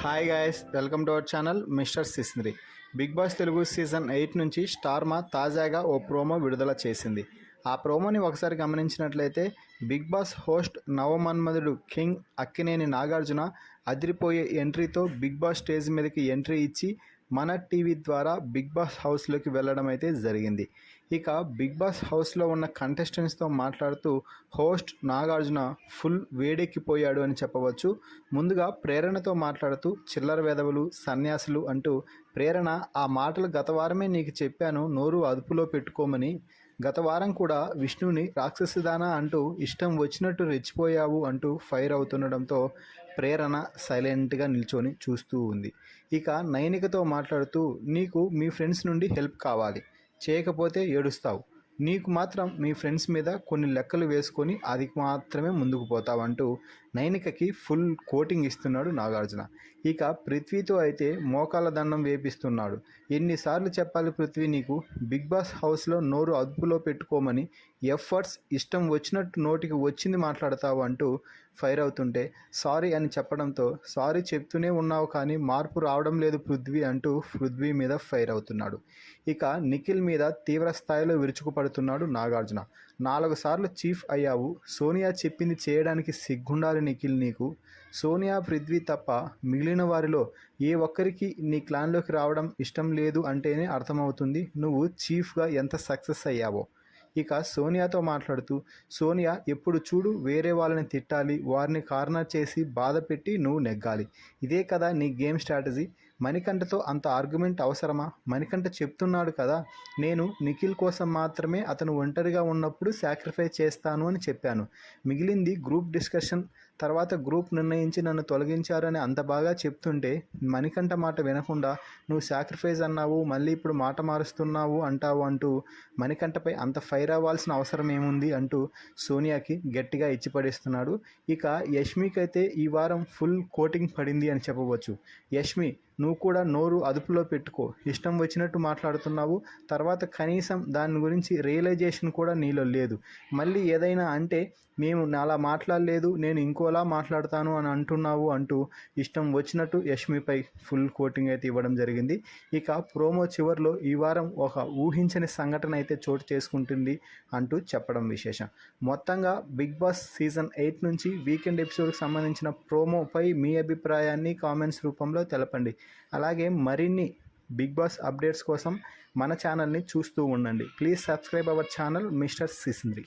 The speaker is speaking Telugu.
Hi guys, welcome to our channel Mister సిస్నరి. బిగ్ బాస్ తెలుగు సీజన్ 8 నుంచి స్టార్మా తాజాగా ఓ ప్రోమో విడుదల చేసింది. ఆ ప్రోమోని ఒకసారి గమనించినట్లయితే బిగ్ బాస్ హోస్ట్ నవమన్మధుడు కింగ్ అక్కినేని నాగార్జున అదిరిపోయే ఎంట్రీతో బిగ్ బాస్ స్టేజ్ మీదకి ఎంట్రీ ఇచ్చి మన టీవీ ద్వారా బిగ్ బాస్ హౌస్లోకి వెళ్ళడం అయితే జరిగింది. ఇక బిగ్ బాస్ హౌస్లో ఉన్న కంటెస్టెంట్స్తో మాట్లాడుతూ హోస్ట్ నాగార్జున ఫుల్ వేడెక్కిపోయాడు అని చెప్పవచ్చు. ముందుగా ప్రేరణతో మాట్లాడుతూ చిల్లర వెధవలు, సన్యాసులు అంటూ ప్రేరణ ఆ మాటలు గత వారమే నీకు చెప్పాను, నోరు అదుపులో పెట్టుకోమని. గత వారం కూడా విష్ణుని రాక్షసిదానా అంటూ ఇష్టం వచ్చినట్టు రెచ్చిపోయావు అంటూ ఫైర్ అవుతుండడంతో ప్రేరణ సైలెంట్గా నిల్చొని చూస్తూ ఉంది. ఇక నైనికతో మాట్లాడుతూ నీకు మీ ఫ్రెండ్స్ నుండి హెల్ప్ కావాలి, చేయకపోతే ఏడుస్తావు, నీకు మాత్రం మీ ఫ్రెండ్స్ మీద కొన్ని లెక్కలు వేసుకొని అది మాత్రమే ముందుకు పోతావంటూ నైనికకి ఫుల్ కోటింగ్ ఇస్తున్నాడు నాగార్జున. ఇక పృథ్వీతో అయితే మోకాల దండం వేపిస్తున్నాడు. ఎన్నిసార్లు చెప్పాలి పృథ్వీ నీకు, బిగ్ బాస్ హౌస్లో నోరు అదుపులో పెట్టుకోమని, ఎఫర్ట్స్ ఇష్టం వచ్చినట్టు నోటికి వచ్చింది మాట్లాడతావు అంటూ ఫైర్ అవుతుంటే సారీ అని చెప్పడంతో సారీ చెప్తూనే ఉన్నావు కానీ మార్పు రావడం లేదు పృథ్వీ అంటూ పృథ్వీ మీద ఫైర్ అవుతున్నాడు. ఇక నిఖిల్ మీద తీవ్ర స్థాయిలో విరుచుకుపడుతున్నాడు నాగార్జున. 4 సార్లు చీఫ్ అయ్యావు, సోనియా చెప్పింది చేయడానికి సిగ్గుండాలి నిఖిల్ నీకు. సోనియా, పృథ్వీ తప్ప మిగిలిన వారిలో ఏ ఒక్కరికి నీ క్లాన్లోకి రావడం ఇష్టం లేదు అంటేనే అర్థమవుతుంది నువ్వు చీఫ్గా ఎంత సక్సెస్ అయ్యావో. ఇక సోనియాతో మాట్లాడుతూ సోనియా ఎప్పుడు చూడు వేరే వాళ్ళని తిట్టాలి, వారిని కార్నర్ చేసి బాధ పెట్టి నువ్వు నెగ్గాలి, ఇదే కదా నీ గేమ్ స్ట్రాటజీ. మణికంఠతో అంత ఆర్గ్యుమెంట్ అవసరమా? మణికంఠ చెప్తున్నాడు కదా, నేను నిఖిల్ కోసం మాత్రమే అతను ఒంటరిగా ఉన్నప్పుడు సాక్రిఫైస్ చేస్తాను అని చెప్పాను, మిగిలింది గ్రూప్ డిస్కషన్ తర్వాత గ్రూప్ నిర్ణయించి నన్ను తొలగించారు అని అంత బాగా చెప్తుంటే మణికంఠ మాట వినకుండా నువ్వు సాక్రిఫైస్ అన్నావు, మళ్ళీ ఇప్పుడు మాట మారుస్తున్నావు అంటావు అంటూ మణికంఠపై అంత ఫైర్ అవ్వాల్సిన అవసరం ఏముంది అంటూ సోనియాకి గట్టిగా ఇచ్చిపడేస్తున్నాడు. ఇక యష్మికి అయితే ఈ వారం ఫుల్ కోటింగ్ పడింది అని చెప్పవచ్చు. యష్మి, నువ్వు కూడా నోరు అదుపులో పెట్టుకో, ఇష్టం వచ్చినట్టు మాట్లాడుతున్నావు, తర్వాత కనీసం దాని గురించి రియలైజేషన్ కూడా నీలో లేదు. మళ్ళీ ఏదైనా అంటే మేము అలా మాట్లాడలేదు, నేను ఇంకోలా మాట్లాడతాను అని అంటున్నావు అంటూ ఇష్టం వచ్చినట్టు యష్మిపై ఫుల్ కోటింగ్ అయితే ఇవ్వడం జరిగింది. ఇక ప్రోమో చివరిలో ఈ వారం ఒక ఊహించని సంఘటన అయితే చోటు చేసుకుంటుంది అంటూ చెప్పడం విశేషం. మొత్తంగా బిగ్ బాస్ సీజన్ 8 నుంచి వీకెండ్ ఎపిసోడ్కి సంబంధించిన ప్రోమోపై మీ అభిప్రాయాన్ని కామెంట్స్ రూపంలో తెలపండి. అలాగే మరిన్ని బిగ్ బాస్ అప్డేట్స్ కోసం మన ఛానల్ని చూస్తూ ఉండండి. Please subscribe our channel Mister సిస్నరి.